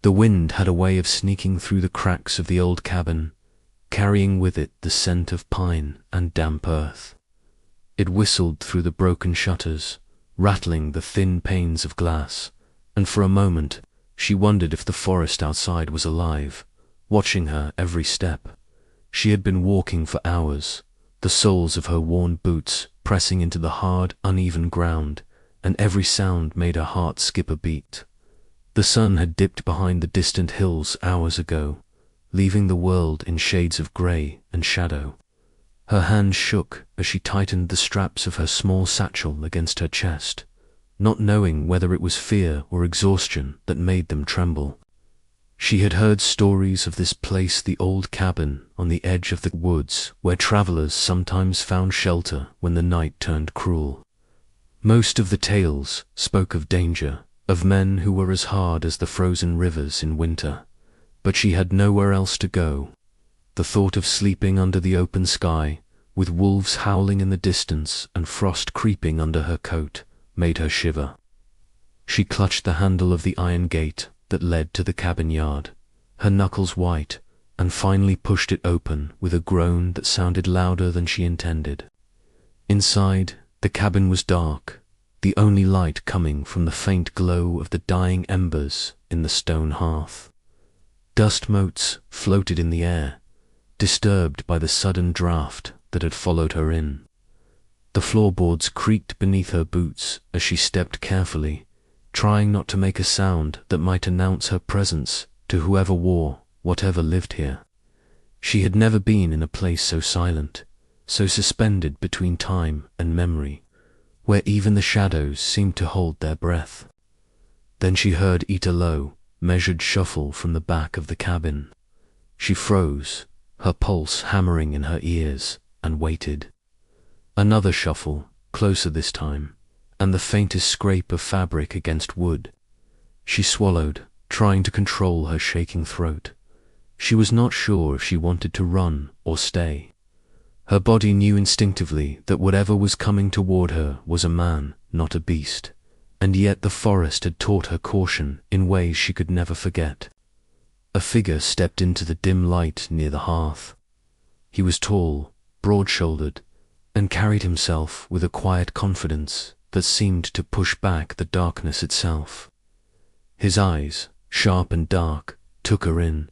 The wind had a way of sneaking through the cracks of the old cabin, carrying with it the scent of pine and damp earth. It whistled through the broken shutters, rattling the thin panes of glass, and for a moment she wondered if the forest outside was alive, watching her every step. She had been walking for hours, the soles of her worn boots pressing into the hard, uneven ground, and every sound made her heart skip a beat. The sun had dipped behind the distant hills hours ago, leaving the world in shades of grey and shadow. Her hands shook as she tightened the straps of her small satchel against her chest, not knowing whether it was fear or exhaustion that made them tremble. She had heard stories of this place, the old cabin on the edge of the woods, where travelers sometimes found shelter when the night turned cruel. Most of the tales spoke of danger, of men who were as hard as the frozen rivers in winter, but she had nowhere else to go. The thought of sleeping under the open sky, with wolves howling in the distance and frost creeping under her coat, made her shiver. She clutched the handle of the iron gate that led to the cabin yard, her knuckles white, and finally pushed it open with a groan that sounded louder than she intended. Inside, the cabin was dark, the only light coming from the faint glow of the dying embers in the stone hearth. Dust motes floated in the air, disturbed by the sudden draft that had followed her in. The floorboards creaked beneath her boots as she stepped carefully, trying not to make a sound that might announce her presence to whoever wore whatever lived here. She had never been in a place so silent, so suspended between time and memory, where even the shadows seemed to hold their breath. Then she heard Ita low, measured shuffle from the back of the cabin. She froze, her pulse hammering in her ears, and waited. Another shuffle, closer this time, and the faintest scrape of fabric against wood. She swallowed, trying to control her shaking throat. She was not sure if she wanted to run or stay. Her body knew instinctively that whatever was coming toward her was a man, not a beast, and yet the forest had taught her caution in ways she could never forget. A figure stepped into the dim light near the hearth. He was tall, broad-shouldered, and carried himself with a quiet confidence that seemed to push back the darkness itself. His eyes, sharp and dark, took her in,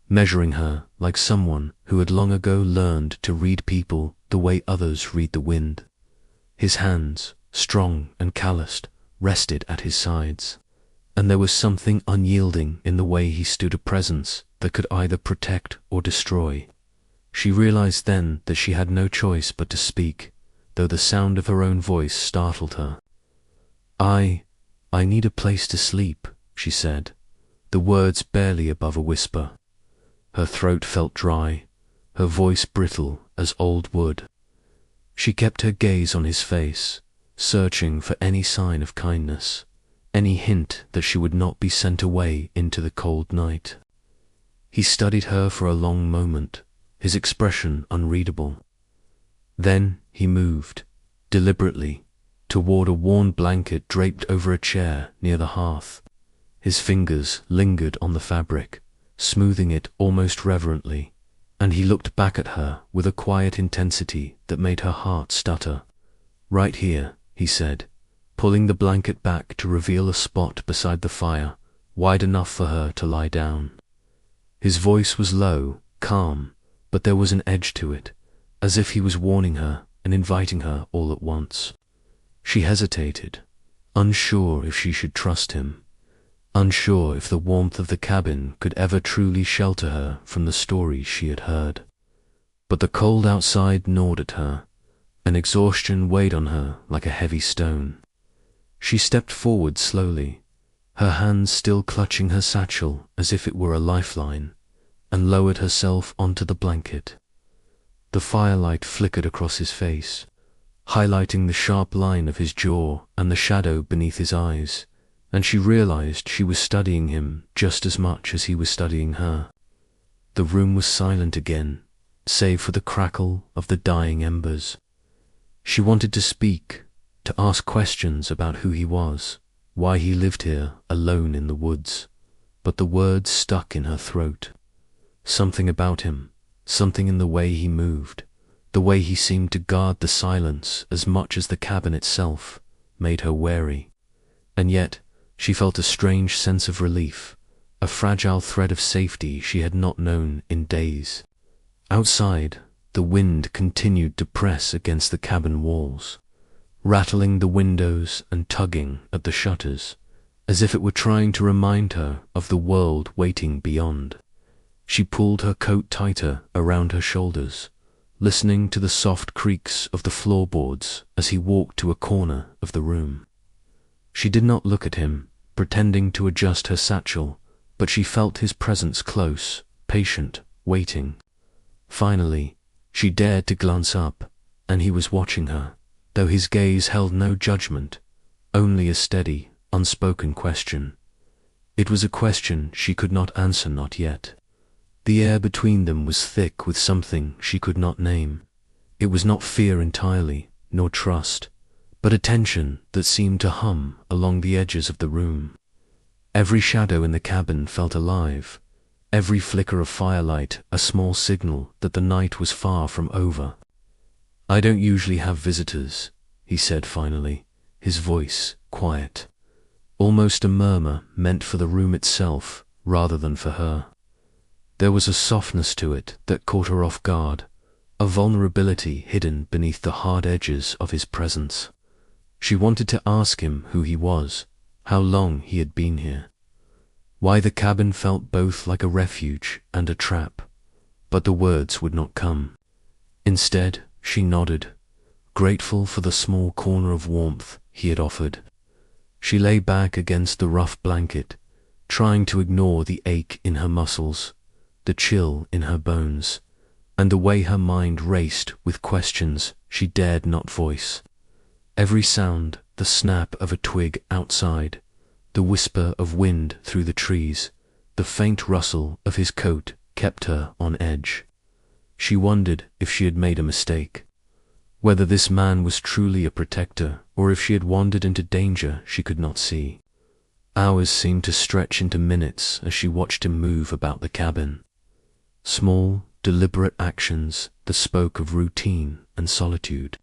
measuring her like someone who had long ago learned to read people the way others read the wind. His hands, strong and calloused, rested at his sides, and there was something unyielding in the way he stood, a presence that could either protect or destroy. She realized then that she had no choice but to speak, though the sound of her own voice startled her. I need a place to sleep," she said, the words barely above a whisper. Her throat felt dry, her voice brittle as old wood. She kept her gaze on his face, searching for any sign of kindness, any hint that she would not be sent away into the cold night. He studied her for a long moment, his expression unreadable. Then he moved, deliberately, toward a worn blanket draped over a chair near the hearth. His fingers lingered on the fabric, smoothing it almost reverently, and he looked back at her with a quiet intensity that made her heart stutter. "Right here," he said, pulling the blanket back to reveal a spot beside the fire, wide enough for her to lie down. His voice was low, calm, but there was an edge to it, as if he was warning her and inviting her all at once. She hesitated, unsure if she should trust him, unsure if the warmth of the cabin could ever truly shelter her from the stories she had heard. But the cold outside gnawed at her, and exhaustion weighed on her like a heavy stone. She stepped forward slowly, her hands still clutching her satchel as if it were a lifeline, and lowered herself onto the blanket. The firelight flickered across his face, highlighting the sharp line of his jaw and the shadow beneath his eyes, and she realized she was studying him just as much as he was studying her. The room was silent again, save for the crackle of the dying embers. She wanted to speak, to ask questions about who he was, why he lived here alone in the woods, but the words stuck in her throat. Something about him, something in the way he moved, the way he seemed to guard the silence as much as the cabin itself, made her wary. And yet, she felt a strange sense of relief, a fragile thread of safety she had not known in days. Outside, the wind continued to press against the cabin walls, rattling the windows and tugging at the shutters, as if it were trying to remind her of the world waiting beyond. She pulled her coat tighter around her shoulders, listening to the soft creaks of the floorboards as he walked to a corner of the room. She did not look at him, pretending to adjust her satchel, but she felt his presence close, patient, waiting. Finally, she dared to glance up, and he was watching her, though his gaze held no judgment, only a steady, unspoken question. It was a question she could not answer not yet. The air between them was thick with something she could not name. It was not fear entirely, nor trust, but a tension that seemed to hum along the edges of the room. Every shadow in the cabin felt alive, every flicker of firelight a small signal that the night was far from over. "I don't usually have visitors," he said finally, his voice quiet, almost a murmur meant for the room itself rather than for her. There was a softness to it that caught her off guard, a vulnerability hidden beneath the hard edges of his presence. She wanted to ask him who he was, how long he had been here, why the cabin felt both like a refuge and a trap, but the words would not come. Instead, she nodded, grateful for the small corner of warmth he had offered. She lay back against the rough blanket, trying to ignore the ache in her muscles, the chill in her bones, and the way her mind raced with questions she dared not voice. Every sound, the snap of a twig outside, the whisper of wind through the trees, the faint rustle of his coat kept her on edge. She wondered if she had made a mistake, whether this man was truly a protector or if she had wandered into danger she could not see. Hours seemed to stretch into minutes as she watched him move about the cabin. Small, deliberate actions that spoke of routine and solitude.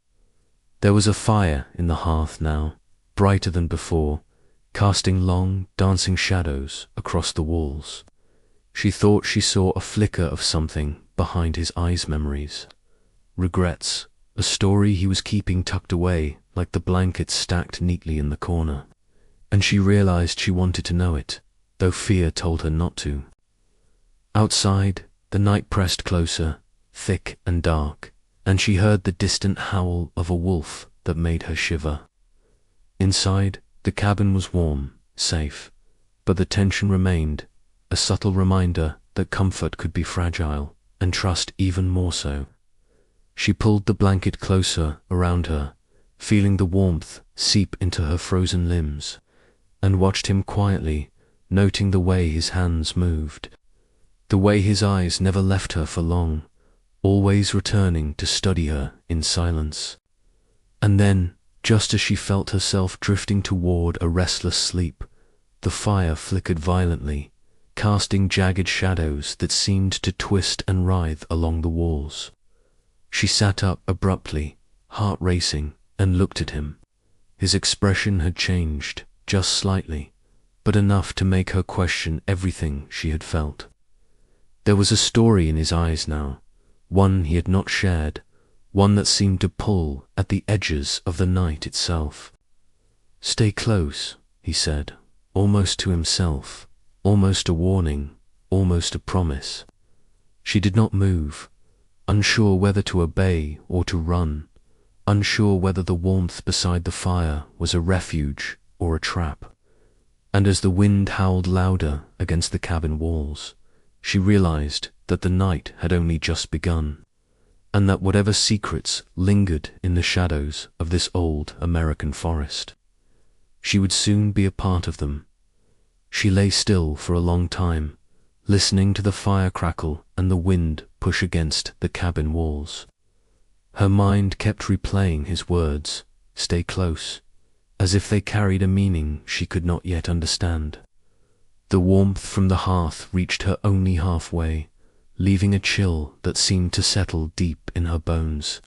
There was a fire in the hearth now, brighter than before, casting long, dancing shadows across the walls. She thought she saw a flicker of something behind his eyes' memories. Regrets, a story he was keeping tucked away like the blankets stacked neatly in the corner. And she realized she wanted to know it, though fear told her not to. Outside, the night pressed closer, thick and dark, and she heard the distant howl of a wolf that made her shiver. Inside, the cabin was warm, safe, but the tension remained, a subtle reminder that comfort could be fragile, and trust even more so. She pulled the blanket closer around her, feeling the warmth seep into her frozen limbs, and watched him quietly, noting the way his hands moved, the way his eyes never left her for long, always returning to study her in silence. And then, just as she felt herself drifting toward a restless sleep, the fire flickered violently, casting jagged shadows that seemed to twist and writhe along the walls. She sat up abruptly, heart racing, and looked at him. His expression had changed, just slightly, but enough to make her question everything she had felt. There was a story in his eyes now, one he had not shared, one that seemed to pull at the edges of the night itself. "Stay close," he said, almost to himself, almost a warning, almost a promise. She did not move, unsure whether to obey or to run, unsure whether the warmth beside the fire was a refuge or a trap. And as the wind howled louder against the cabin walls, she realized that the night had only just begun, and that whatever secrets lingered in the shadows of this old American forest, she would soon be a part of them. She lay still for a long time, listening to the fire crackle and the wind push against the cabin walls. Her mind kept replaying his words, "Stay close," as if they carried a meaning she could not yet understand. The warmth from the hearth reached her only halfway, leaving a chill that seemed to settle deep in her bones.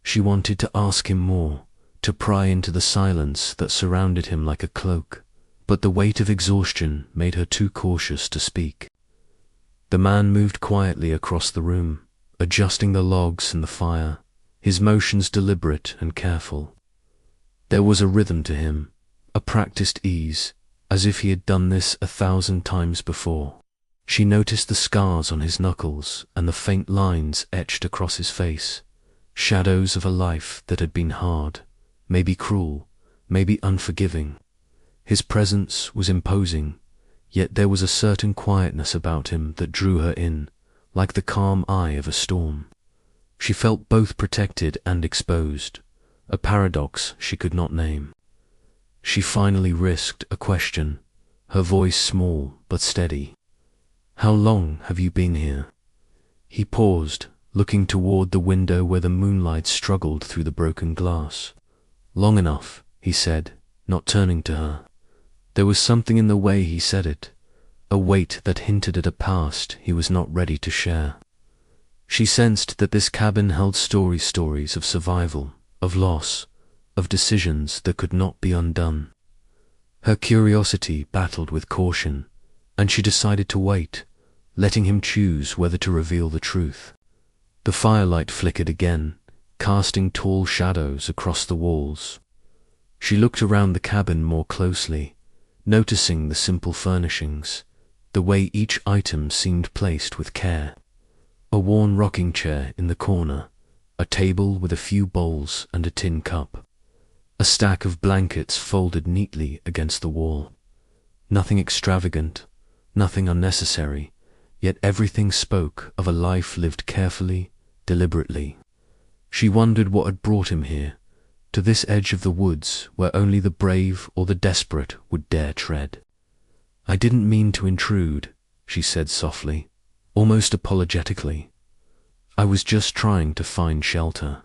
She wanted to ask him more, to pry into the silence that surrounded him like a cloak, but the weight of exhaustion made her too cautious to speak. The man moved quietly across the room, adjusting the logs and the fire, his motions deliberate and careful. There was a rhythm to him, a practiced ease, as if he had done this 1,000 times before. She noticed the scars on his knuckles and the faint lines etched across his face, shadows of a life that had been hard, maybe cruel, maybe unforgiving. His presence was imposing, yet there was a certain quietness about him that drew her in, like the calm eye of a storm. She felt both protected and exposed, a paradox she could not name. She finally risked a question, her voice small but steady. "How long have you been here?" He paused, looking toward the window where the moonlight struggled through the broken glass. "Long enough," he said, not turning to her. There was something in the way he said it, a weight that hinted at a past he was not ready to share. She sensed that this cabin held stories of survival, of loss, of decisions that could not be undone. Her curiosity battled with caution, and she decided to wait, letting him choose whether to reveal the truth. The firelight flickered again, casting tall shadows across the walls. She looked around the cabin more closely, noticing the simple furnishings, the way each item seemed placed with care. A worn rocking chair in the corner, a table with a few bowls and a tin cup, a stack of blankets folded neatly against the wall. Nothing extravagant, nothing unnecessary, yet everything spoke of a life lived carefully, deliberately. She wondered what had brought him here, to this edge of the woods where only the brave or the desperate would dare tread. "I didn't mean to intrude," she said softly, almost apologetically. "I was just trying to find shelter."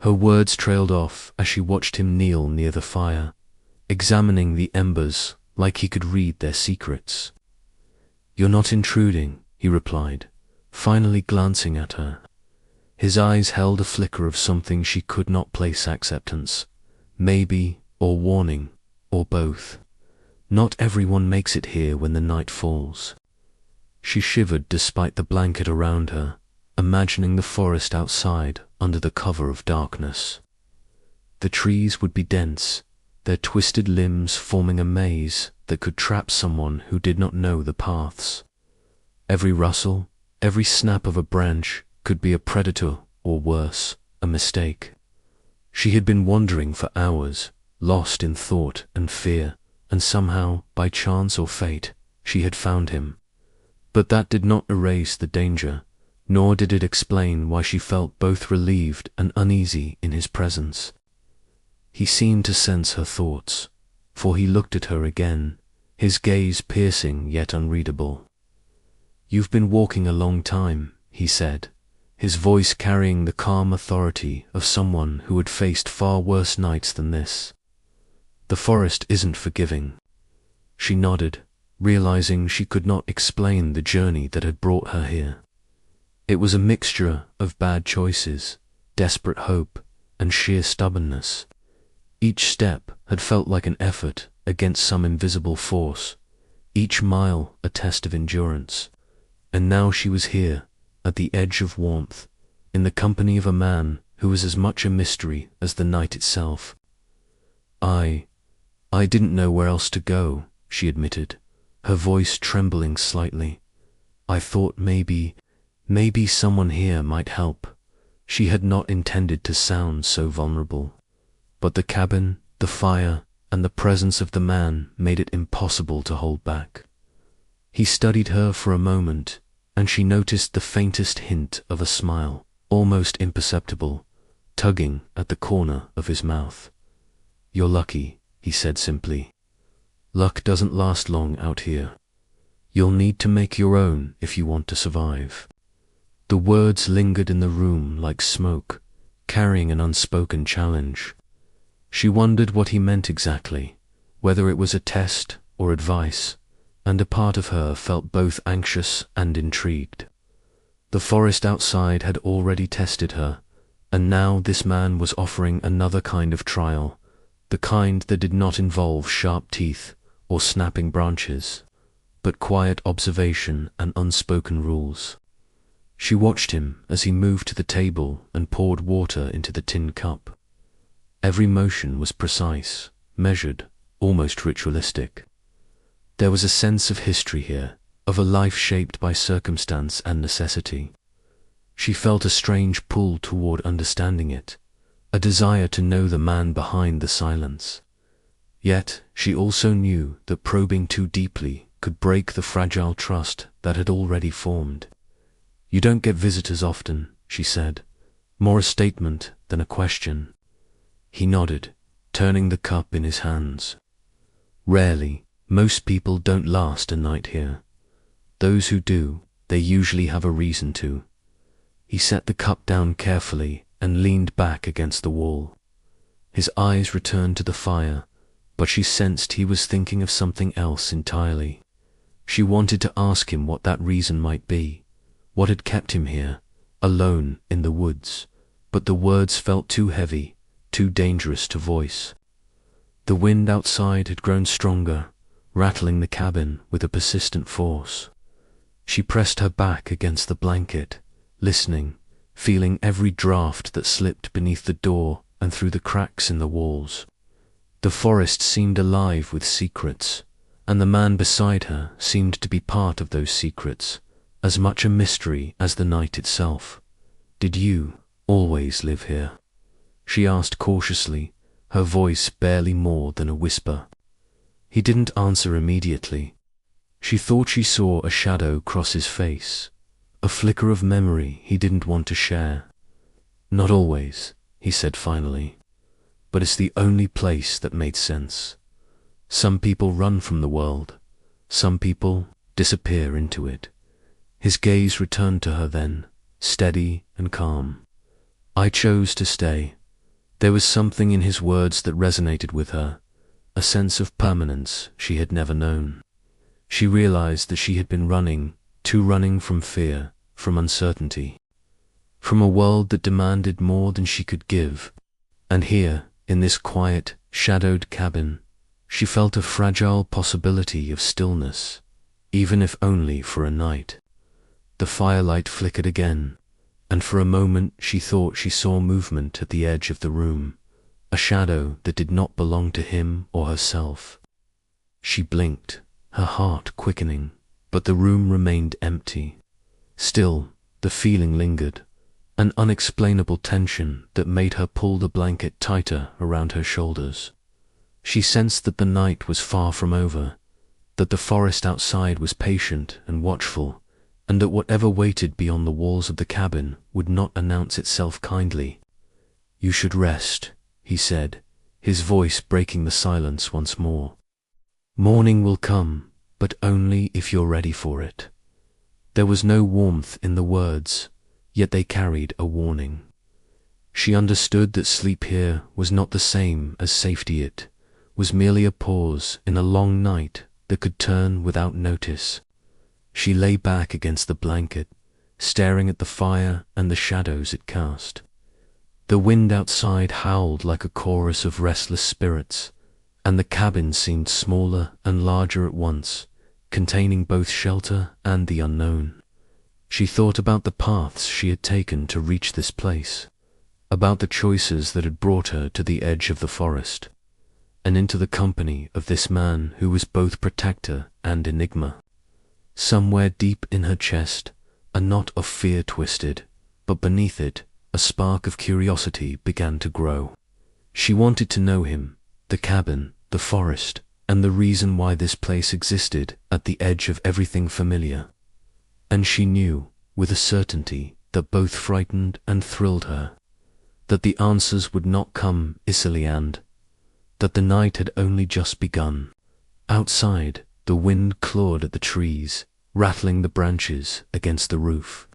Her words trailed off as she watched him kneel near the fire, examining the embers like he could read their secrets. "You're not intruding," he replied, finally glancing at her. His eyes held a flicker of something she could not place acceptance, maybe, or warning, or both. "Not everyone makes it here when the night falls." She shivered despite the blanket around her, imagining the forest outside under the cover of darkness. The trees would be dense, their twisted limbs forming a maze that could trap someone who did not know the paths. Every rustle, every snap of a branch could be a predator or worse, a mistake. She had been wandering for hours, lost in thought and fear, and somehow, by chance or fate, she had found him. But that did not erase the danger, nor did it explain why she felt both relieved and uneasy in his presence. He seemed to sense her thoughts, for he looked at her again, his gaze piercing yet unreadable. "You've been walking a long time," he said, his voice carrying the calm authority of someone who had faced far worse nights than this. "The forest isn't forgiving." She nodded, realizing she could not explain the journey that had brought her here. It was a mixture of bad choices, desperate hope, and sheer stubbornness. Each step had felt like an effort against some invisible force, each mile a test of endurance. And now she was here, at the edge of warmth, in the company of a man who was as much a mystery as the night itself. I didn't know where else to go," she admitted, her voice trembling slightly. "I thought maybe someone here might help." She had not intended to sound so vulnerable, but the cabin, the fire, and the presence of the man made it impossible to hold back. He studied her for a moment, and she noticed the faintest hint of a smile, almost imperceptible, tugging at the corner of his mouth. "You're lucky," he said simply. "Luck doesn't last long out here. You'll need to make your own if you want to survive." The words lingered in the room like smoke, carrying an unspoken challenge. She wondered what he meant exactly, whether it was a test or advice, and a part of her felt both anxious and intrigued. The forest outside had already tested her, and now this man was offering another kind of trial, the kind that did not involve sharp teeth or snapping branches, but quiet observation and unspoken rules. She watched him as he moved to the table and poured water into the tin cup. Every motion was precise, measured, almost ritualistic. There was a sense of history here, of a life shaped by circumstance and necessity. She felt a strange pull toward understanding it, a desire to know the man behind the silence. Yet she also knew that probing too deeply could break the fragile trust that had already formed. "You don't get visitors often," she said, more a statement than a question. He nodded, turning the cup in his hands. "Rarely. Most people don't last a night here. Those who do, they usually have a reason to." He set the cup down carefully and leaned back against the wall. His eyes returned to the fire, but she sensed he was thinking of something else entirely. She wanted to ask him what that reason might be, what had kept him here, alone in the woods, but the words felt too heavy, too dangerous to voice. The wind outside had grown stronger, rattling the cabin with a persistent force. She pressed her back against the blanket, listening, feeling every draft that slipped beneath the door and through the cracks in the walls. The forest seemed alive with secrets, and the man beside her seemed to be part of those secrets, as much a mystery as the night itself. "Did you always live here?" she asked cautiously, her voice barely more than a whisper. He didn't answer immediately. She thought she saw a shadow cross his face, a flicker of memory he didn't want to share. "Not always," he said finally, "but it's the only place that made sense. Some people run from the world, some people disappear into it." His gaze returned to her then, steady and calm. "I chose to stay." There was something in his words that resonated with her, a sense of permanence she had never known. She realized that she had been running from fear, from uncertainty, from a world that demanded more than she could give. And here, in this quiet, shadowed cabin, she felt a fragile possibility of stillness, even if only for a night. The firelight flickered again, and for a moment she thought she saw movement at the edge of the room, a shadow that did not belong to him or herself. She blinked, her heart quickening, but the room remained empty. Still, the feeling lingered, an unexplainable tension that made her pull the blanket tighter around her shoulders. She sensed that the night was far from over, that the forest outside was patient and watchful, and that whatever waited beyond the walls of the cabin would not announce itself kindly. "You should rest," he said, his voice breaking the silence once more. "Morning will come, but only if you're ready for it." There was no warmth in the words, yet they carried a warning. She understood that sleep here was not the same as safety. It was merely a pause in a long night that could turn without notice. She lay back against the blanket, staring at the fire and the shadows it cast. The wind outside howled like a chorus of restless spirits, and the cabin seemed smaller and larger at once, containing both shelter and the unknown. She thought about the paths she had taken to reach this place, about the choices that had brought her to the edge of the forest, and into the company of this man who was both protector and enigma. Somewhere deep in her chest, a knot of fear twisted, but beneath it, a spark of curiosity began to grow. She wanted to know him, the cabin, the forest, and the reason why this place existed at the edge of everything familiar. And she knew, with a certainty that both frightened and thrilled her, that the answers would not come easily and that the night had only just begun. Outside, the wind clawed at the trees, rattling the branches against the roof,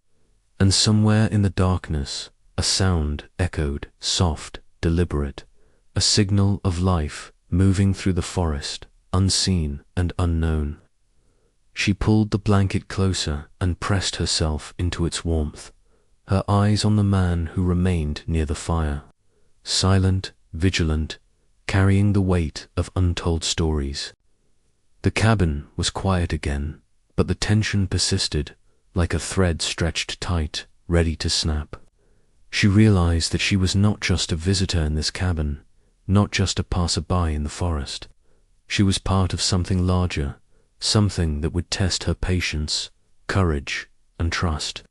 and somewhere in the darkness, a sound echoed, soft, deliberate, a signal of life moving through the forest, unseen and unknown. She pulled the blanket closer and pressed herself into its warmth, her eyes on the man who remained near the fire, silent, vigilant, carrying the weight of untold stories. The cabin was quiet again, but the tension persisted, like a thread stretched tight, ready to snap. She realized that she was not just a visitor in this cabin, not just a passerby in the forest. She was part of something larger, something that would test her patience, courage, and trust.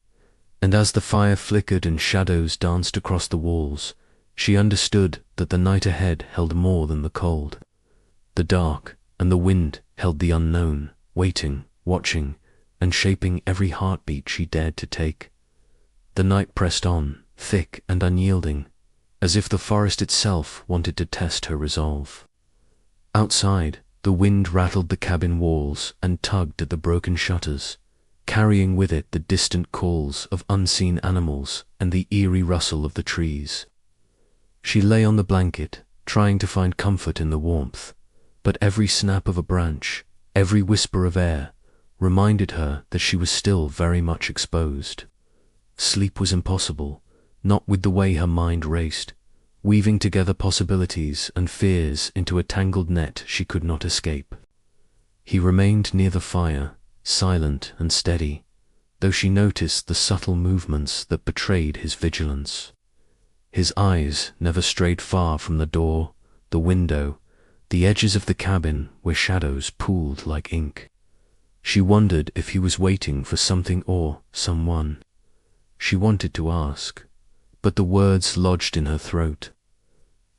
And as the fire flickered and shadows danced across the walls, she understood that the night ahead held more than the cold. The dark and the wind held the unknown, waiting, watching, and shaping every heartbeat she dared to take. The night pressed on, thick and unyielding, as if the forest itself wanted to test her resolve. Outside, the wind rattled the cabin walls and tugged at the broken shutters, carrying with it the distant calls of unseen animals and the eerie rustle of the trees. She lay on the blanket, trying to find comfort in the warmth, but every snap of a branch, every whisper of air, reminded her that she was still very much exposed. Sleep was impossible, not with the way her mind raced, weaving together possibilities and fears into a tangled net she could not escape. He remained near the fire, silent and steady, though she noticed the subtle movements that betrayed his vigilance. His eyes never strayed far from the door, the window, the edges of the cabin where shadows pooled like ink. She wondered if he was waiting for something or someone. She wanted to ask, but the words lodged in her throat.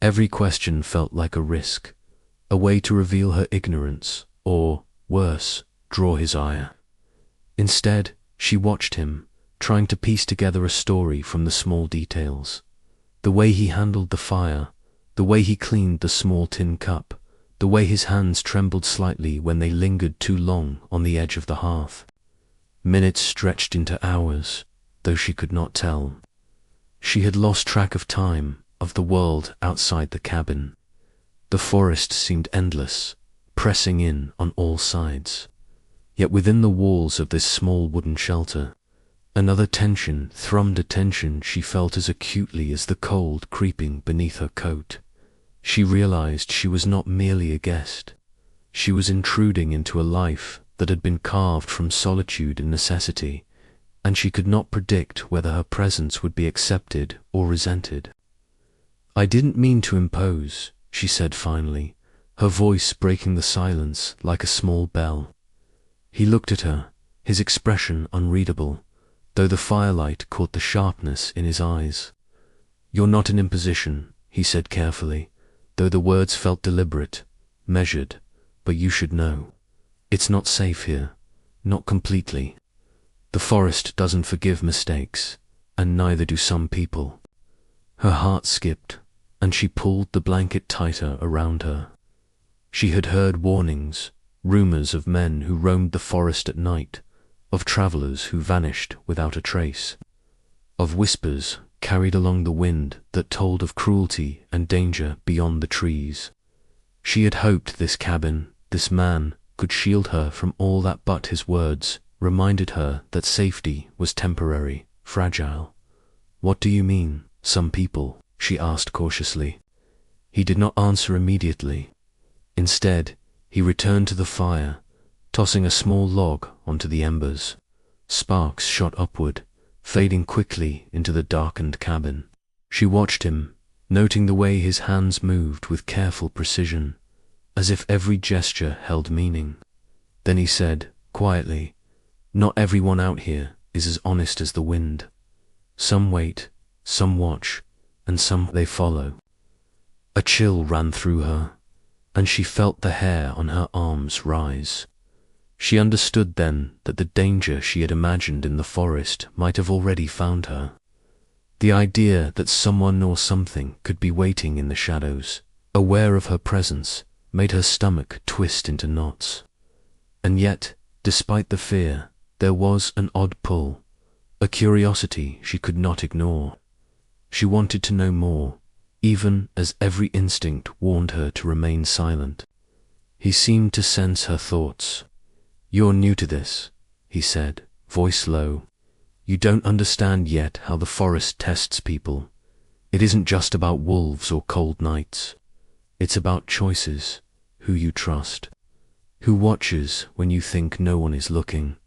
Every question felt like a risk, a way to reveal her ignorance, or, worse, draw his ire. Instead, she watched him, trying to piece together a story from the small details. The way he handled the fire, the way he cleaned the small tin cup, the way his hands trembled slightly when they lingered too long on the edge of the hearth. Minutes stretched into hours, though she could not tell. She had lost track of time, of the world outside the cabin. The forest seemed endless, pressing in on all sides. Yet within the walls of this small wooden shelter, another tension thrummed, a tension she felt as acutely as the cold creeping beneath her coat. She realized she was not merely a guest. She was intruding into a life that had been carved from solitude and necessity, and she could not predict whether her presence would be accepted or resented. "I didn't mean to impose," she said finally, her voice breaking the silence like a small bell. He looked at her, his expression unreadable, though the firelight caught the sharpness in his eyes. "You're not an imposition," he said carefully, though the words felt deliberate, measured, "but you should know. It's not safe here, not completely. The forest doesn't forgive mistakes, and neither do some people." Her heart skipped, and she pulled the blanket tighter around her. She had heard warnings, rumors of men who roamed the forest at night, of travelers who vanished without a trace, of whispers carried along the wind that told of cruelty and danger beyond the trees. She had hoped this cabin, this man, could shield her from all that, but his words reminded her that safety was temporary, fragile. "What do you mean, some people?" she asked cautiously. He did not answer immediately. Instead, he returned to the fire, tossing a small log onto the embers. Sparks shot upward, fading quickly into the darkened cabin. She watched him, noting the way his hands moved with careful precision, as if every gesture held meaning. Then he said, quietly, "Not everyone out here is as honest as the wind. Some wait, some watch, and some they follow." A chill ran through her, and she felt the hair on her arms rise. She understood then that the danger she had imagined in the forest might have already found her. The idea that someone or something could be waiting in the shadows, aware of her presence, made her stomach twist into knots. And yet, despite the fear, there was an odd pull, a curiosity she could not ignore. She wanted to know more, even as every instinct warned her to remain silent. He seemed to sense her thoughts. "You're new to this," he said, voice low. "You don't understand yet how the forest tests people. It isn't just about wolves or cold nights. It's about choices, who you trust, who watches when you think no one is looking.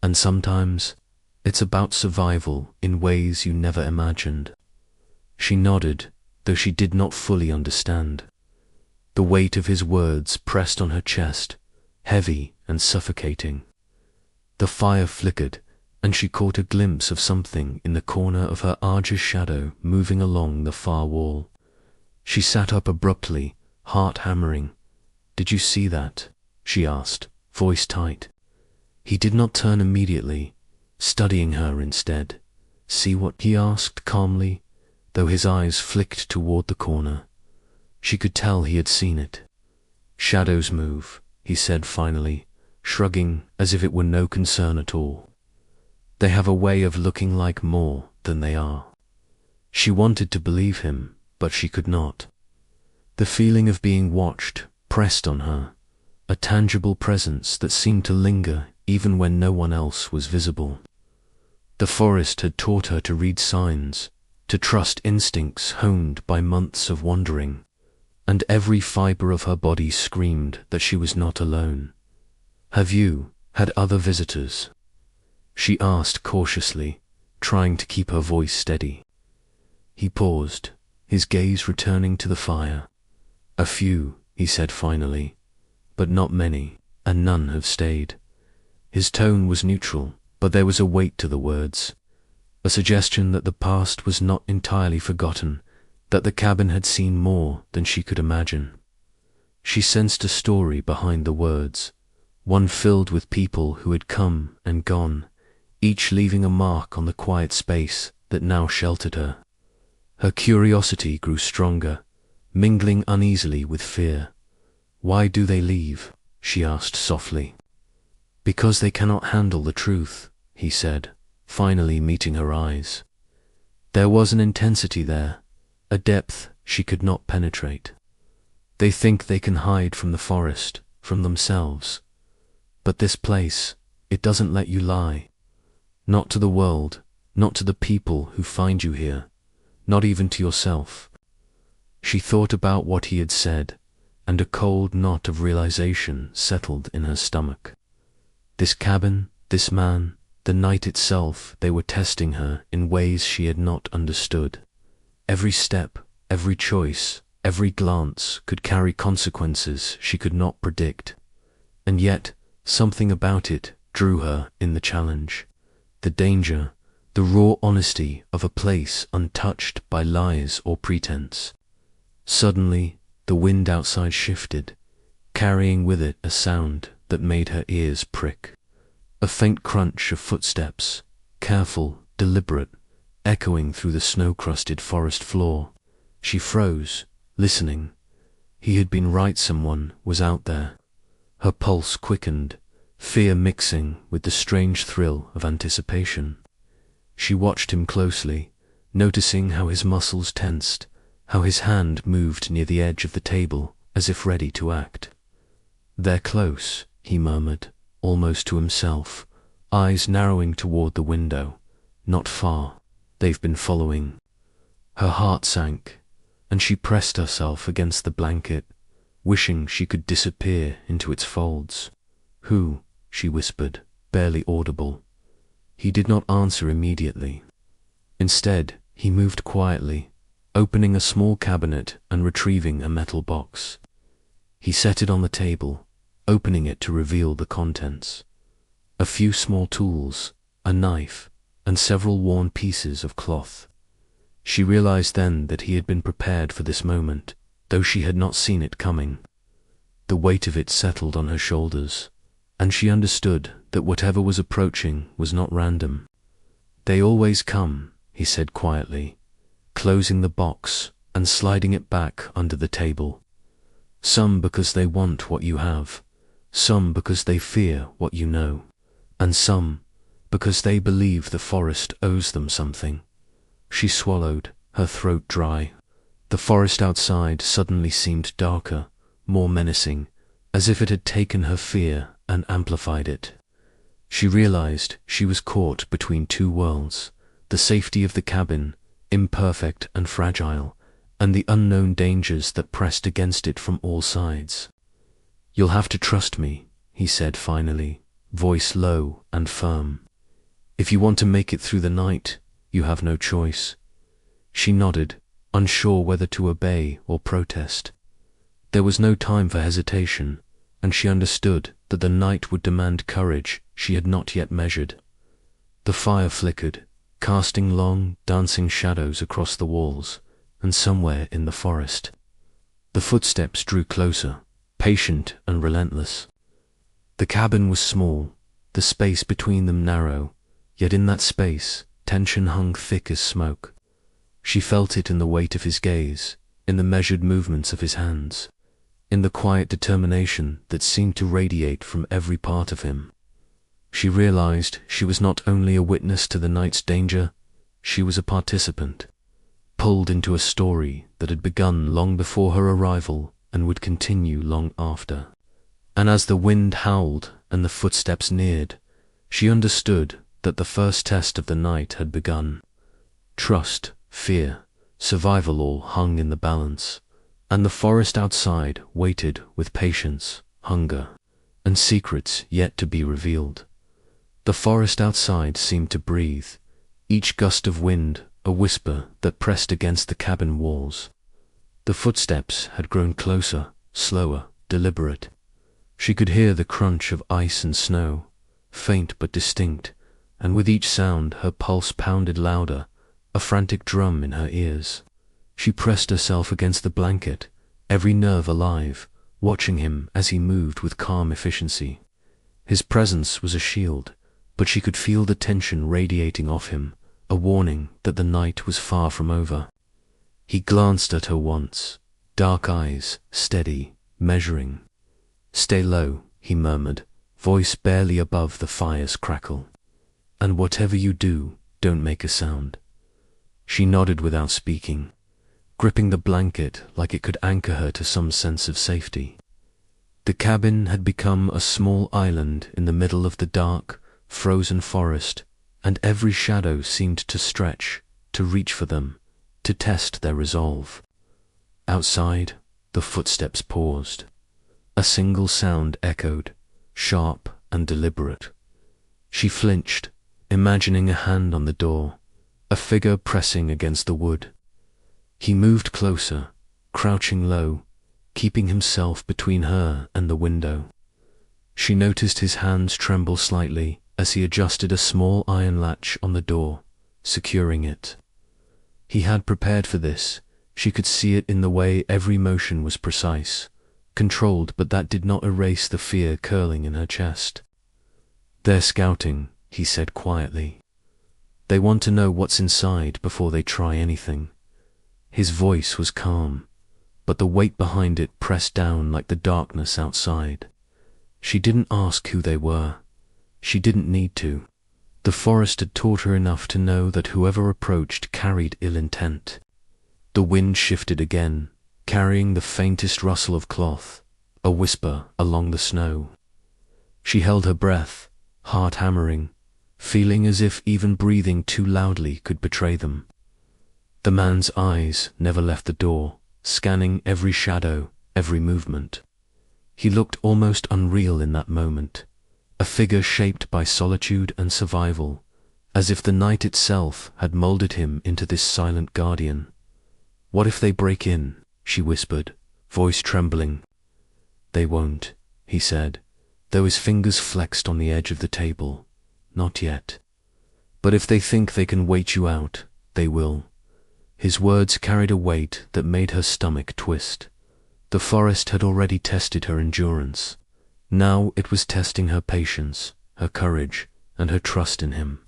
And sometimes it's about survival in ways you never imagined." She nodded, though she did not fully understand. The weight of his words pressed on her chest, heavy and suffocating. The fire flickered, and she caught a glimpse of something in the corner of her Arger's shadow moving along the far wall. She sat up abruptly, heart hammering. "Did you see that?" she asked, voice tight. He did not turn immediately, studying her instead. "See what?" he asked calmly, though his eyes flicked toward the corner. She could tell he had seen it. "Shadows move," he said finally, shrugging as if it were no concern at all. "They have a way of looking like more than they are." She wanted to believe him, but she could not. The feeling of being watched pressed on her, a tangible presence that seemed to linger even when no one else was visible. The forest had taught her to read signs, to trust instincts honed by months of wandering, and every fiber of her body screamed that she was not alone. "Have you had other visitors?" she asked cautiously, trying to keep her voice steady. He paused, his gaze returning to the fire. "A few," he said finally, "but not many, and none have stayed." His tone was neutral, but there was a weight to the words, a suggestion that the past was not entirely forgotten, that the cabin had seen more than she could imagine. She sensed a story behind the words, one filled with people who had come and gone, each leaving a mark on the quiet space that now sheltered her. Her curiosity grew stronger, mingling uneasily with fear. "Why do they leave?" she asked softly. "Because they cannot handle the truth," he said, finally meeting her eyes. There was an intensity there, a depth she could not penetrate. "They think they can hide from the forest, from themselves. But this place, it doesn't let you lie. Not to the world, not to the people who find you here, not even to yourself." She thought about what he had said, and a cold knot of realization settled in her stomach. This cabin, this man, the night itself, they were testing her in ways she had not understood. Every step, every choice, every glance could carry consequences she could not predict. And yet, something about it drew her in the challenge. The danger, the raw honesty of a place untouched by lies or pretense. Suddenly, the wind outside shifted, carrying with it a sound that made her ears prick. A faint crunch of footsteps, careful, deliberate, echoing through the snow-crusted forest floor. She froze, listening. He had been right, someone was out there. Her pulse quickened, fear mixing with the strange thrill of anticipation. She watched him closely, noticing how his muscles tensed, how his hand moved near the edge of the table as if ready to act. "They're close," he murmured, almost to himself, eyes narrowing toward the window. "Not far. They've been following." Her heart sank, and she pressed herself against the blanket, wishing she could disappear into its folds. "Who?" she whispered, barely audible. He did not answer immediately. Instead, he moved quietly, opening a small cabinet and retrieving a metal box. He set it on the table, opening it to reveal the contents. A few small tools, a knife, and several worn pieces of cloth. She realized then that he had been prepared for this moment, though she had not seen it coming. The weight of it settled on her shoulders, and she understood that whatever was approaching was not random. "They always come," he said quietly, closing the box and sliding it back under the table. "Some because they want what you have, some because they fear what you know, and some because they believe the forest owes them something." She swallowed, her throat dry. The forest outside suddenly seemed darker, more menacing, as if it had taken her fear and amplified it. She realized she was caught between two worlds, the safety of the cabin, imperfect and fragile, and the unknown dangers that pressed against it from all sides. "You'll have to trust me," he said finally, voice low and firm. "If you want to make it through the night, you have no choice." She nodded, unsure whether to obey or protest. There was no time for hesitation, and she understood that the night would demand courage she had not yet measured. The fire flickered, casting long, dancing shadows across the walls, and somewhere in the forest. The footsteps drew closer, patient and relentless. The cabin was small, the space between them narrow, yet in that space, tension hung thick as smoke. She felt it in the weight of his gaze, in the measured movements of his hands, in the quiet determination that seemed to radiate from every part of him. She realized she was not only a witness to the night's danger, she was a participant, pulled into a story that had begun long before her arrival and would continue long after. And as the wind howled and the footsteps neared, she understood that the first test of the night had begun. Trust, fear, survival all hung in the balance, and the forest outside waited with patience, hunger, and secrets yet to be revealed. The forest outside seemed to breathe, each gust of wind a whisper that pressed against the cabin walls. The footsteps had grown closer, slower, deliberate. She could hear the crunch of ice and snow, faint but distinct, and with each sound her pulse pounded louder, a frantic drum in her ears. She pressed herself against the blanket, every nerve alive, watching him as he moved with calm efficiency. His presence was a shield, but she could feel the tension radiating off him, a warning that the night was far from over. He glanced at her once, dark eyes, steady, measuring. "Stay low," he murmured, voice barely above the fire's crackle. "And whatever you do, don't make a sound." She nodded without speaking, gripping the blanket like it could anchor her to some sense of safety. The cabin had become a small island in the middle of the dark, frozen forest, and every shadow seemed to stretch, to reach for them, to test their resolve. Outside, the footsteps paused. A single sound echoed, sharp and deliberate. She flinched, imagining a hand on the door, a figure pressing against the wood. He moved closer, crouching low, keeping himself between her and the window. She noticed his hands tremble slightly as he adjusted a small iron latch on the door, securing it. He had prepared for this. She could see it in the way every motion was precise, controlled, but that did not erase the fear curling in her chest. "They're scouting," he said quietly. "They want to know what's inside before they try anything." His voice was calm, but the weight behind it pressed down like the darkness outside. She didn't ask who they were. She didn't need to. The forest had taught her enough to know that whoever approached carried ill intent. The wind shifted again, carrying the faintest rustle of cloth, a whisper along the snow. She held her breath, heart hammering, feeling as if even breathing too loudly could betray them. The man's eyes never left the door, scanning every shadow, every movement. He looked almost unreal in that moment, a figure shaped by solitude and survival, as if the night itself had molded him into this silent guardian. "What if they break in?" she whispered, voice trembling. "They won't," he said, though his fingers flexed on the edge of the table. "Not yet. But if they think they can wait you out, they will." His words carried a weight that made her stomach twist. The forest had already tested her endurance. Now it was testing her patience, her courage, and her trust in him.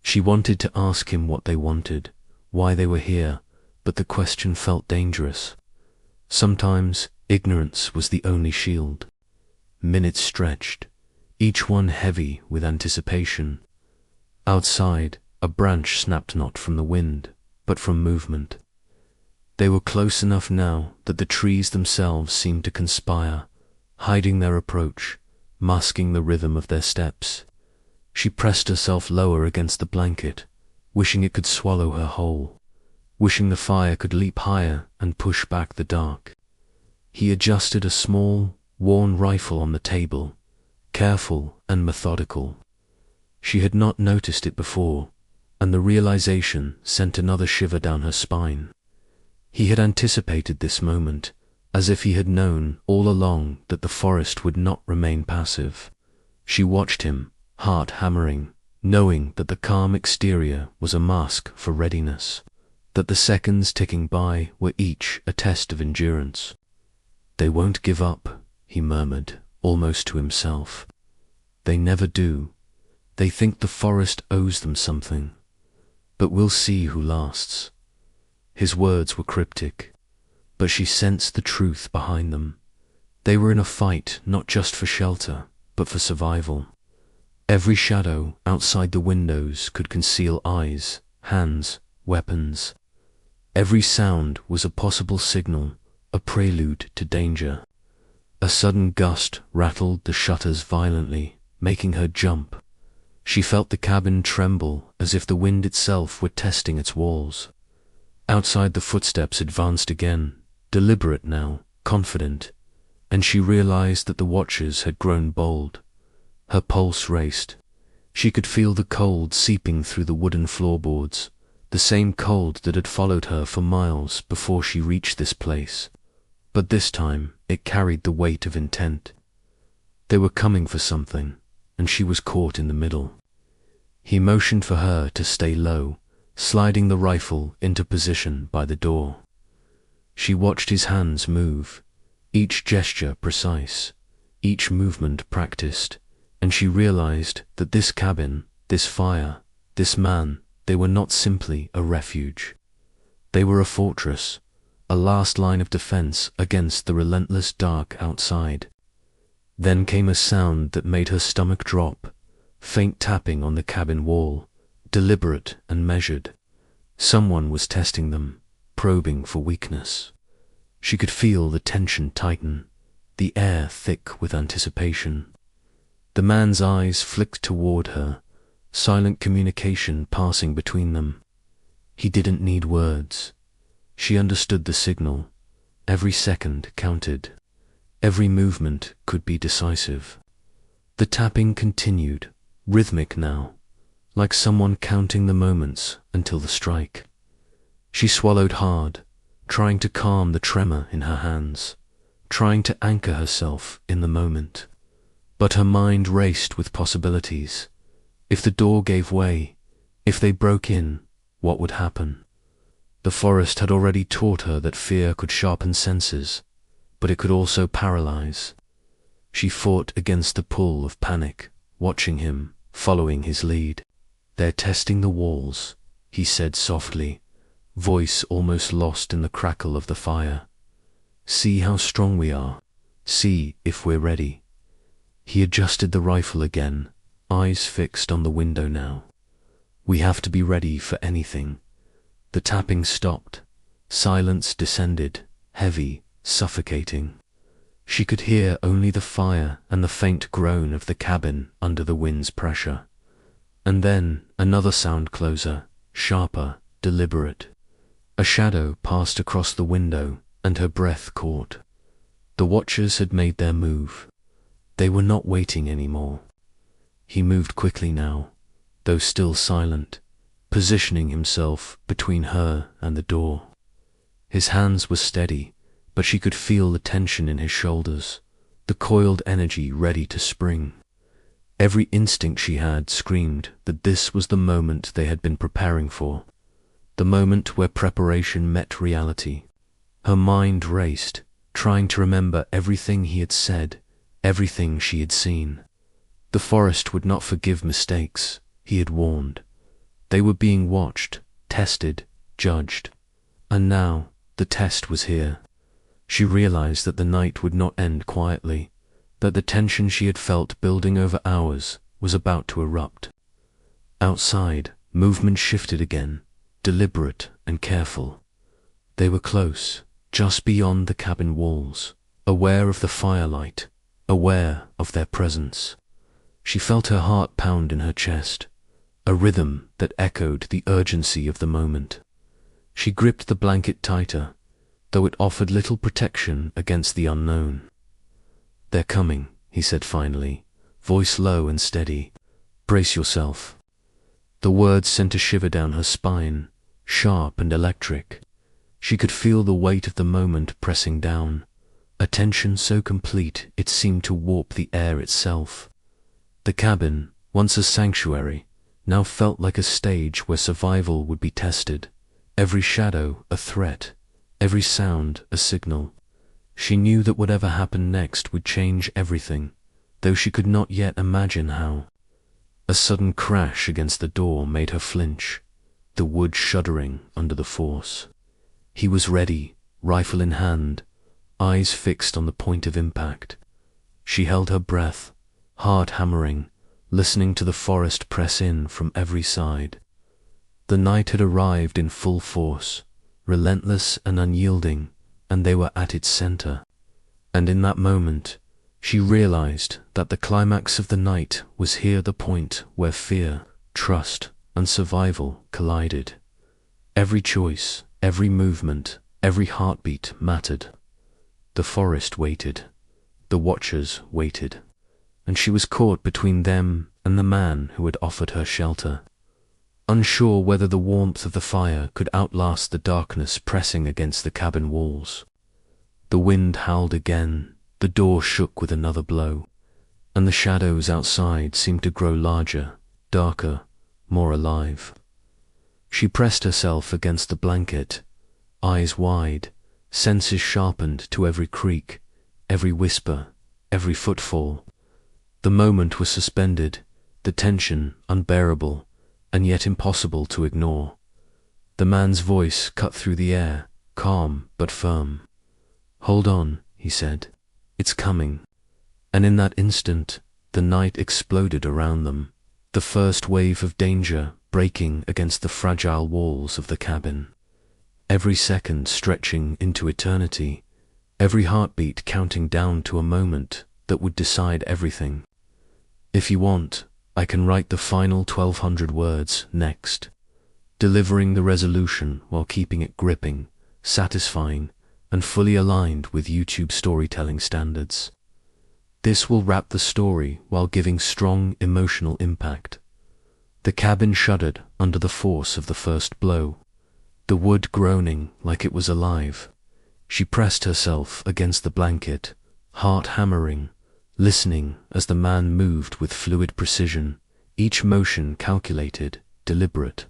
She wanted to ask him what they wanted, why they were here, but the question felt dangerous. Sometimes ignorance was the only shield. Minutes stretched, each one heavy with anticipation. Outside, a branch snapped not from the wind, but from movement. They were close enough now that the trees themselves seemed to conspire, hiding their approach, masking the rhythm of their steps. She pressed herself lower against the blanket, wishing it could swallow her whole, wishing the fire could leap higher and push back the dark. He adjusted a small, worn rifle on the table, careful and methodical. She had not noticed it before, and the realization sent another shiver down her spine. He had anticipated this moment, as if he had known all along that the forest would not remain passive. She watched him, heart hammering, knowing that the calm exterior was a mask for readiness, that the seconds ticking by were each a test of endurance. "They won't give up," he murmured, almost to himself. "They never do. They think the forest owes them something. But we'll see who lasts." His words were cryptic, but she sensed the truth behind them. They were in a fight not just for shelter, but for survival. Every shadow outside the windows could conceal eyes, hands, weapons. Every sound was a possible signal, a prelude to danger. A sudden gust rattled the shutters violently, making her jump. She felt the cabin tremble as if the wind itself were testing its walls. Outside, the footsteps advanced again, deliberate now, confident, and she realized that the watchers had grown bold. Her pulse raced. She could feel the cold seeping through the wooden floorboards, the same cold that had followed her for miles before she reached this place. But this time it carried the weight of intent. They were coming for something, and she was caught in the middle. He motioned for her to stay low, sliding the rifle into position by the door. She watched his hands move, each gesture precise, each movement practiced, and she realized that this cabin, this fire, this man, they were not simply a refuge. They were a fortress, a last line of defense against the relentless dark outside. Then came a sound that made her stomach drop, faint tapping on the cabin wall, deliberate and measured. Someone was testing them, probing for weakness. She could feel the tension tighten, the air thick with anticipation. The man's eyes flicked toward her, silent communication passing between them. He didn't need words. She understood the signal. Every second counted. Every movement could be decisive. The tapping continued, rhythmic now, like someone counting the moments until the strike. She swallowed hard, trying to calm the tremor in her hands, trying to anchor herself in the moment. But her mind raced with possibilities. If the door gave way, if they broke in, what would happen? The forest had already taught her that fear could sharpen senses, but it could also paralyze. She fought against the pull of panic, watching him, following his lead. "They're testing the walls," he said softly, voice almost lost in the crackle of the fire. "See how strong we are. See if we're ready." He adjusted the rifle again, eyes fixed on the window now. "We have to be ready for anything." The tapping stopped. Silence descended, heavy, suffocating. She could hear only the fire and the faint groan of the cabin under the wind's pressure. And then another sound closer, sharper, deliberate. A shadow passed across the window, and her breath caught. The watchers had made their move. They were not waiting anymore. He moved quickly now, though still silent, positioning himself between her and the door. His hands were steady, but she could feel the tension in his shoulders, the coiled energy ready to spring. Every instinct she had screamed that this was the moment they had been preparing for, the moment where preparation met reality. Her mind raced, trying to remember everything he had said, everything she had seen. The forest would not forgive mistakes, he had warned. They were being watched, tested, judged. And now, the test was here. She realized that the night would not end quietly, that the tension she had felt building over hours was about to erupt. Outside, movement shifted again, deliberate and careful. They were close, just beyond the cabin walls, aware of the firelight, aware of their presence. She felt her heart pound in her chest, a rhythm that echoed the urgency of the moment. She gripped the blanket tighter, though it offered little protection against the unknown. "They're coming," he said finally, voice low and steady. "Brace yourself." The words sent a shiver down her spine, sharp and electric. She could feel the weight of the moment pressing down, a tension so complete it seemed to warp the air itself. The cabin, once a sanctuary, now felt like a stage where survival would be tested, every shadow a threat, every sound a signal. She knew that whatever happened next would change everything, though she could not yet imagine how. A sudden crash against the door made her flinch, the wood shuddering under the force. He was ready, rifle in hand, eyes fixed on the point of impact. She held her breath, heart hammering, listening to the forest press in from every side. The night had arrived in full force, relentless and unyielding, and they were at its center. And in that moment, she realized that the climax of the night was here, the point where fear, trust, and survival collided. Every choice, every movement, every heartbeat mattered. The forest waited. The watchers waited. And she was caught between them and the man who had offered her shelter, unsure whether the warmth of the fire could outlast the darkness pressing against the cabin walls. The wind howled again, the door shook with another blow, and the shadows outside seemed to grow larger, darker, more alive. She pressed herself against the blanket, eyes wide, senses sharpened to every creak, every whisper, every footfall. The moment was suspended, the tension unbearable, and yet impossible to ignore. The man's voice cut through the air, calm but firm. "Hold on," he said. "It's coming." And in that instant, the night exploded around them, the first wave of danger breaking against the fragile walls of the cabin. Every second stretching into eternity, every heartbeat counting down to a moment that would decide everything. "If you want, I can write the final 1,200 words next," delivering the resolution while keeping it gripping, satisfying, and fully aligned with YouTube storytelling standards. This will wrap the story while giving strong emotional impact. The cabin shuddered under the force of the first blow, the wood groaning like it was alive. She pressed herself against the blanket, heart hammering, listening as the man moved with fluid precision, each motion calculated, deliberate.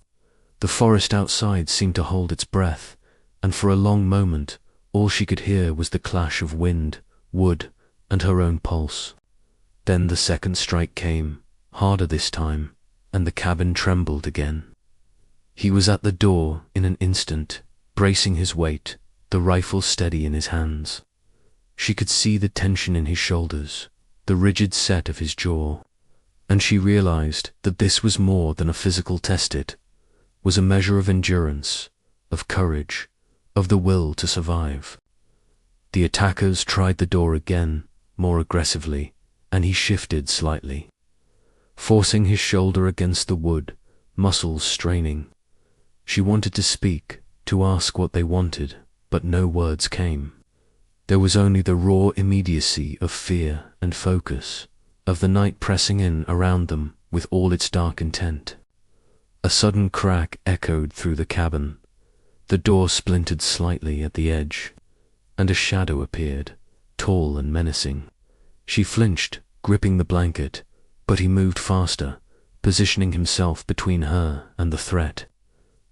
The forest outside seemed to hold its breath, and for a long moment, all she could hear was the clash of wind, wood, and her own pulse. Then the second strike came, harder this time, and the cabin trembled again. He was at the door in an instant, bracing his weight, the rifle steady in his hands. She could see the tension in his shoulders, the rigid set of his jaw, and she realized that this was more than a physical test. It was a measure of endurance, of courage, of the will to survive. The attackers tried the door again, more aggressively, and he shifted slightly, forcing his shoulder against the wood, muscles straining. She wanted to speak, to ask what they wanted, but no words came. There was only the raw immediacy of fear and focus, of the night pressing in around them with all its dark intent. A sudden crack echoed through the cabin. The door splintered slightly at the edge, and a shadow appeared, tall and menacing. She flinched, gripping the blanket, but he moved faster, positioning himself between her and the threat.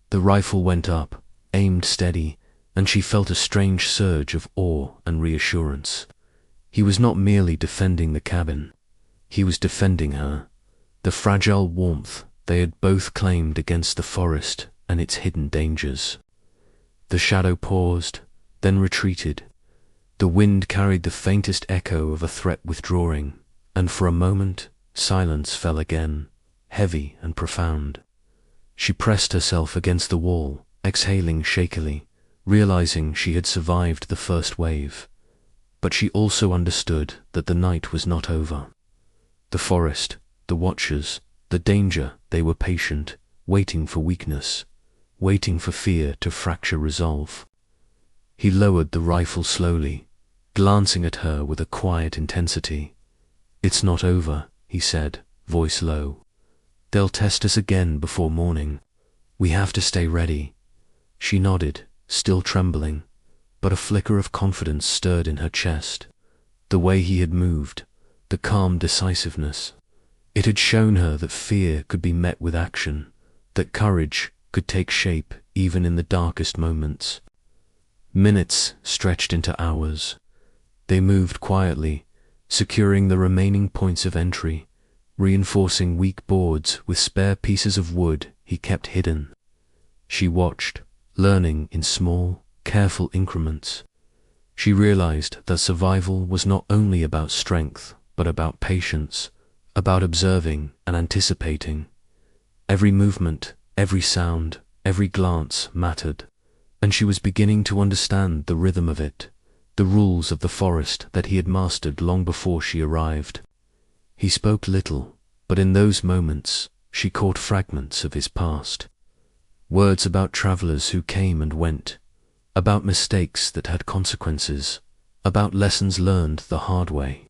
The rifle went up, aimed steady, and she felt a strange surge of awe and reassurance. He was not merely defending the cabin. He was defending her, the fragile warmth they had both claimed against the forest and its hidden dangers. The shadow paused, then retreated. The wind carried the faintest echo of a threat withdrawing, and for a moment silence fell again, heavy and profound. She pressed herself against the wall, exhaling shakily, realizing she had survived the first wave. but she also understood that the night was not over. The forest, the watchers, the danger, they were patient, waiting for weakness, waiting for fear to fracture resolve. He lowered the rifle slowly, glancing at her with a quiet intensity. "It's not over," he said, voice low. "They'll test us again before morning. We have to stay ready." She nodded, still trembling, but a flicker of confidence stirred in her chest. The way he had moved, the calm decisiveness, it had shown her that fear could be met with action, that courage could take shape even in the darkest moments. Minutes stretched into hours. They moved quietly, securing the remaining points of entry, reinforcing weak boards with spare pieces of wood he kept hidden. She watched, learning in small, careful increments. She realized that survival was not only about strength, but about patience, about observing and anticipating. Every movement, every sound, every glance mattered, and she was beginning to understand the rhythm of it, the rules of the forest that he had mastered long before she arrived. He spoke little, but in those moments she caught fragments of his past. Words about travelers who came and went, about mistakes that had consequences, about lessons learned the hard way.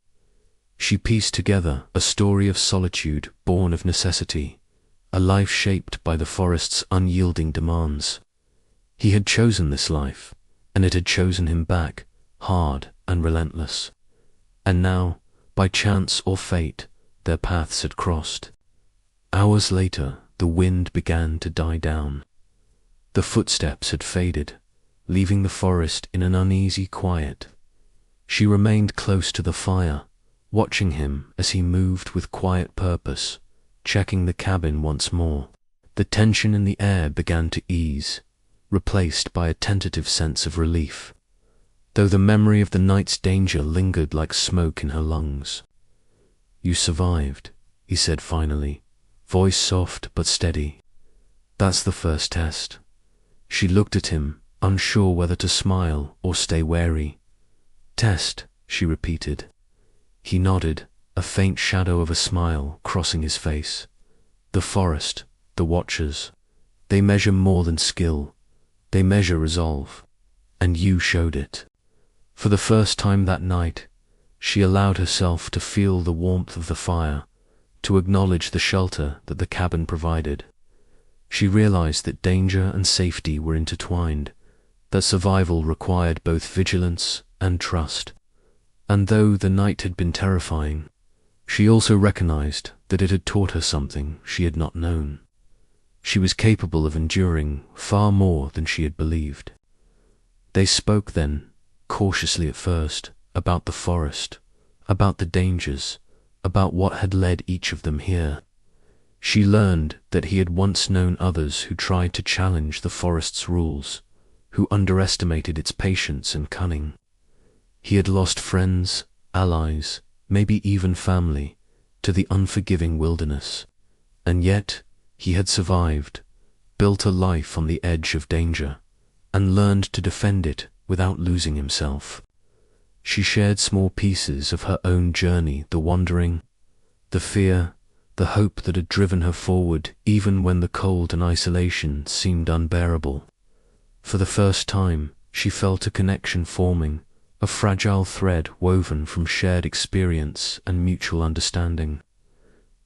She pieced together a story of solitude born of necessity, a life shaped by the forest's unyielding demands. He had chosen this life, and it had chosen him back, hard and relentless. And now, by chance or fate, their paths had crossed. Hours later, the wind began to die down. The footsteps had faded, leaving the forest in an uneasy quiet. She remained close to the fire, watching him as he moved with quiet purpose, checking the cabin once more. The tension in the air began to ease, replaced by a tentative sense of relief, though the memory of the night's danger lingered like smoke in her lungs. "You survived," he said finally, voice soft but steady. "That's the first test." She looked at him, unsure whether to smile or stay wary. "Test," she repeated. He nodded, a faint shadow of a smile crossing his face. "The forest, the watchers, they measure more than skill. They measure resolve. And you showed it." For the first time that night, she allowed herself to feel the warmth of the fire, to acknowledge the shelter that the cabin provided. She realized that danger and safety were intertwined, that survival required both vigilance and trust. And though the night had been terrifying, she also recognized that it had taught her something she had not known. She was capable of enduring far more than she had believed. They spoke then, cautiously at first, about the forest, about the dangers, about what had led each of them here. She learned that he had once known others who tried to challenge the forest's rules, who underestimated its patience and cunning. He had lost friends, allies, maybe even family, to the unforgiving wilderness, and yet he had survived, built a life on the edge of danger, and learned to defend it without losing himself. She shared small pieces of her own journey, the wandering, the fear, the hope that had driven her forward even when the cold and isolation seemed unbearable. For the first time, she felt a connection forming, a fragile thread woven from shared experience and mutual understanding.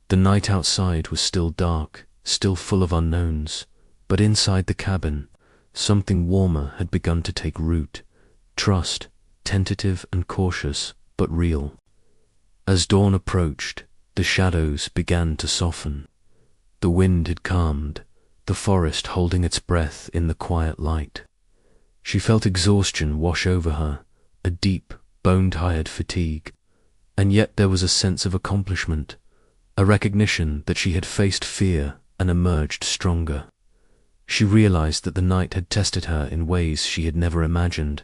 The night outside was still dark, still full of unknowns, but inside the cabin, something warmer had begun to take root, trust, tentative and cautious, but real. As dawn approached, the shadows began to soften. The wind had calmed, the forest holding its breath in the quiet light. She felt exhaustion wash over her, a deep, bone-tired fatigue, and yet there was a sense of accomplishment, a recognition that she had faced fear and emerged stronger. She realized that the night had tested her in ways she had never imagined,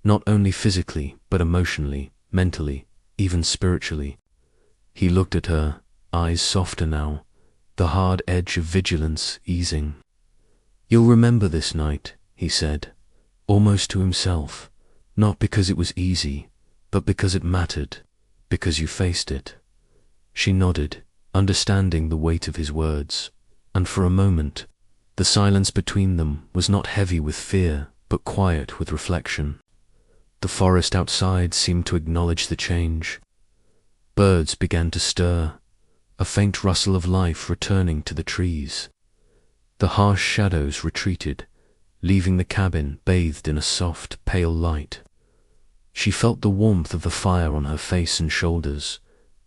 not only physically, but emotionally, mentally, even spiritually. He looked at her, eyes softer now, the hard edge of vigilance easing. "You'll remember this night," he said, almost to himself, not because it was easy, but because it mattered, because you faced it. She nodded, understanding the weight of his words, and for a moment, the silence between them was not heavy with fear, but quiet with reflection. The forest outside seemed to acknowledge the change. Birds began to stir, a faint rustle of life returning to the trees. The harsh shadows retreated, leaving the cabin bathed in a soft, pale light. She felt the warmth of the fire on her face and shoulders,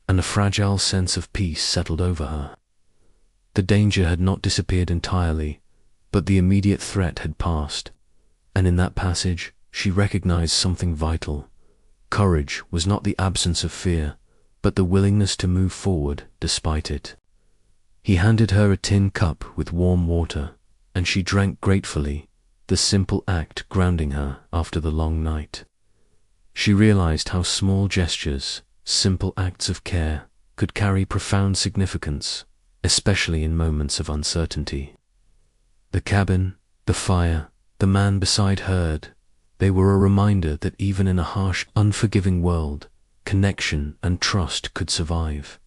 and a fragile sense of peace settled over her. The danger had not disappeared entirely, but the immediate threat had passed, and in that passage she recognized something vital. Courage was not the absence of fear, but the willingness to move forward despite it. He handed her a tin cup with warm water, and she drank gratefully, the simple act grounding her after the long night. She realized how small gestures, simple acts of care, could carry profound significance, especially in moments of uncertainty. The cabin, the fire, the man beside her, they were a reminder that even in a harsh, unforgiving world, connection and trust could survive.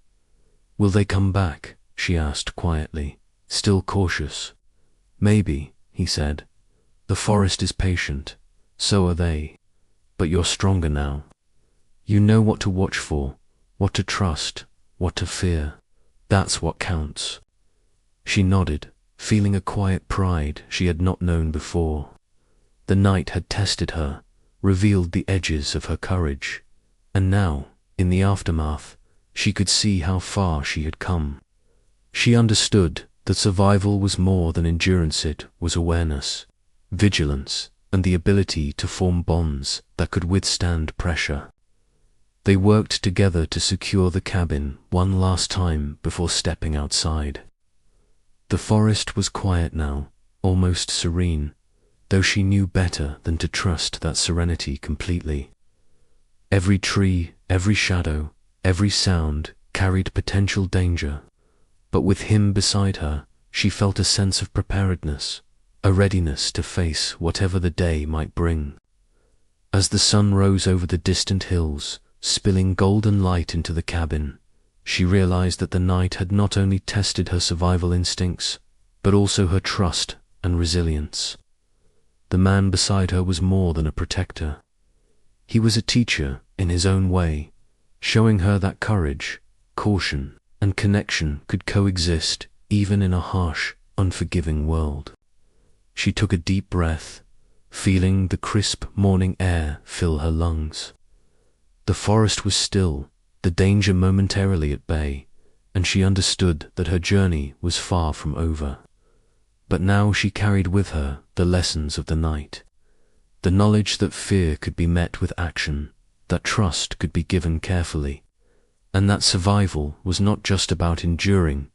"Will they come back?" she asked quietly, still cautious. "Maybe," he said. "The forest is patient, so are they. But you're stronger now. You know what to watch for, what to trust, what to fear. That's what counts." She nodded, feeling a quiet pride she had not known before. The night had tested her, revealed the edges of her courage, and now, in the aftermath, she could see how far she had come. She understood that survival was more than endurance, it was awareness, vigilance, and the ability to form bonds that could withstand pressure. They worked together to secure the cabin one last time before stepping outside. The forest was quiet now, almost serene, though she knew better than to trust that serenity completely. Every tree, every shadow, every sound carried potential danger, but with him beside her, she felt a sense of preparedness, a readiness to face whatever the day might bring. As the sun rose over the distant hills, spilling golden light into the cabin, she realized that the night had not only tested her survival instincts, but also her trust and resilience. The man beside her was more than a protector. He was a teacher in his own way, showing her that courage, caution, and connection could coexist even in a harsh, unforgiving world. She took a deep breath, feeling the crisp morning air fill her lungs. The forest was still, the danger momentarily at bay, and she understood that her journey was far from over. But now she carried with her the lessons of the night, the knowledge that fear could be met with action, that trust could be given carefully, and that survival was not just about enduring,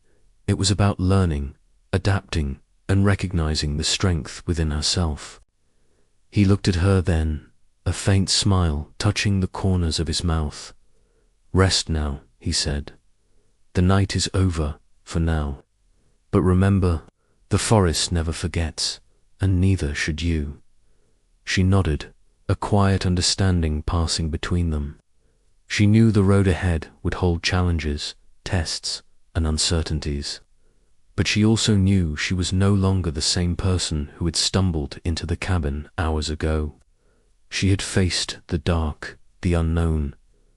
it was about learning, adapting, and recognizing the strength within herself. He looked at her then, a faint smile touching the corners of his mouth. "Rest now," he said. "The night is over, for now. But remember, the forest never forgets, and neither should you." She nodded, a quiet understanding passing between them. She knew the road ahead would hold challenges, tests, and uncertainties. But she also knew she was no longer the same person who had stumbled into the cabin hours ago. She had faced the dark, the unknown,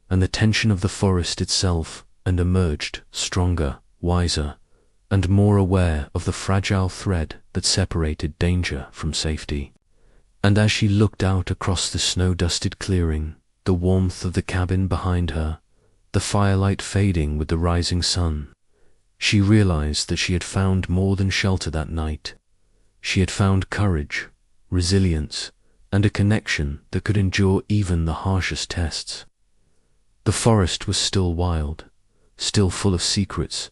and the tension of the forest itself, and emerged stronger, wiser, and more aware of the fragile thread that separated danger from safety. And as she looked out across the snow-dusted clearing, the warmth of the cabin behind her, the firelight fading with the rising sun, she realized that she had found more than shelter that night. She had found courage, resilience, and a connection that could endure even the harshest tests. The forest was still wild, still full of secrets,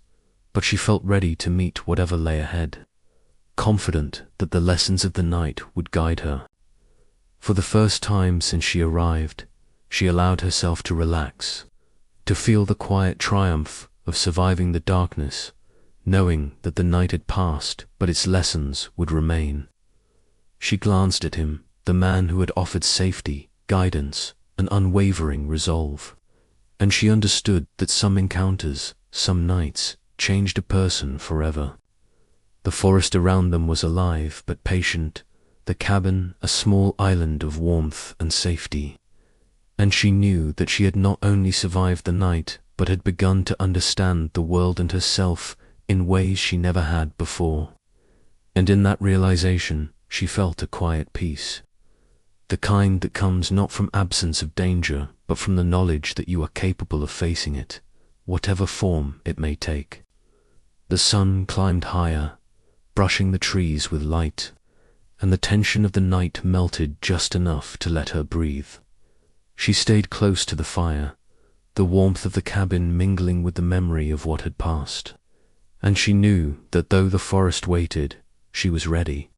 but she felt ready to meet whatever lay ahead, confident that the lessons of the night would guide her. For the first time since she arrived, she allowed herself to relax, to feel the quiet triumph of surviving the darkness, knowing that the night had passed, but its lessons would remain. She glanced at him, the man who had offered safety, guidance, an unwavering resolve. And she understood that some encounters, some nights, changed a person forever. The forest around them was alive but patient, the cabin a small island of warmth and safety. And she knew that she had not only survived the night, but had begun to understand the world and herself in ways she never had before. And in that realization, she felt a quiet peace. The kind that comes not from absence of danger, but from the knowledge that you are capable of facing it, whatever form it may take. The sun climbed higher, brushing the trees with light, and the tension of the night melted just enough to let her breathe. She stayed close to the fire, the warmth of the cabin mingling with the memory of what had passed. And she knew that though the forest waited, she was ready.